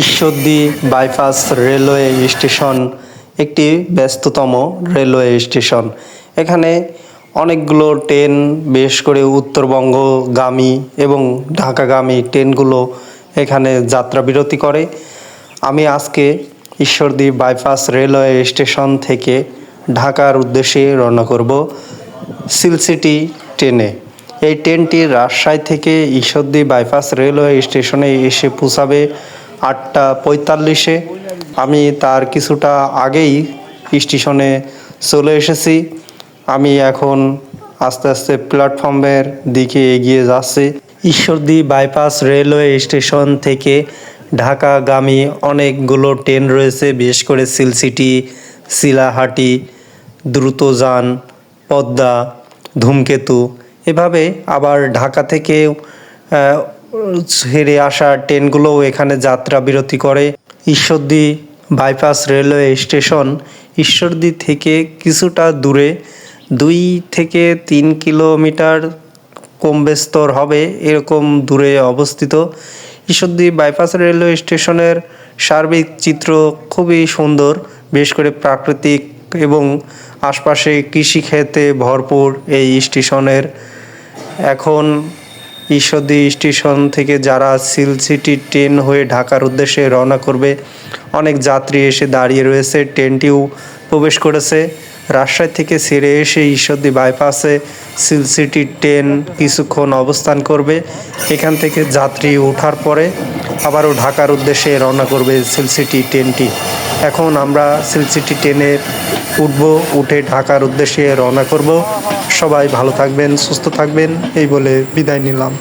Ishwardi bypass railway station একটি ব্যস্ততম railway station. এখানে অনেকগুলো ট্রেন, বিশেষ করে উত্তরবঙ্গগামী এবং ঢাকাগামী ট্রেনগুলো এখানে যাত্রা বিরতি করে। আমি আজকে ঈশ্বরদী বাইপাস রেলওয়ে স্টেশন থেকে ঢাকার উদ্দেশ্যে রওনা করব সিলসিটি ট্রেনে। এই ট্রেনটি রাজশাহী থেকে ঈশ্বরদী বাইপাস রেলওয়ে স্টেশনে এসে পৌঁছাবে 8:45-এ। আমি তার কিছুটা আগেই স্টেশনে চলে এসেছি। আমি এখন আস্তে আস্তে প্ল্যাটফর্মের দিকে এগিয়ে যাচ্ছি। ঈশ্বরদী বাইপাস রেলওয়ে স্টেশন থেকে ঢাকাগামী অনেকগুলো ট্রেন রয়েছে, বিশেষ করে সিলসিটি, শিলাহাটি, দ্রুতযান, পদ্মা, ধূমকেতু। এভাবে আবার ঢাকা থেকে ছেড়ে আসা ট্রেনগুলোও এখানে যাত্রা বিরতি করে। Ishwardi bypass railway station Ishwardi থেকে কিছুটা দূরে, 2 থেকে 3 কিলোমিটার কম বেস্তর হবে এরকম দূরে অবস্থিত। ঈশ্বরদী বাইপাস রেলওয়ে স্টেশনের সার্বিক চিত্র খুবই সুন্দর, বিশেষ করে প্রাকৃতিক এবং আশপাশে কৃষিক্ষেত্রে ভরপুর এই স্টেশনের। এখন ঈশ্বরদী স্টেশন থেকে যারা সিলসিটি ট্রেন হয়ে ঢাকার উদ্দেশ্যে রওনা করবে, অনেক যাত্রী এসে দাঁড়িয়ে রয়েছে। ট্রেনটিও প্রবেশ করেছে। রাজশাহী থেকে ছেড়ে এসে ঈশ্বরদী বাইপাসে সিলসিটি ট্রেন কিছুক্ষণ অবস্থান করবে। এখান থেকে যাত্রী ওঠার পরে আবারও ঢাকার উদ্দেশ্যে রওনা করবে সিলসিটি ট্রেনটি। এখন আমরা সিলসিটি ট্রেনে উঠে ঢাকার উদ্দেশ্যে রওনা করব। সবাই ভালো থাকবেন, সুস্থ থাকবেন, এই বলে বিদায় নিলাম।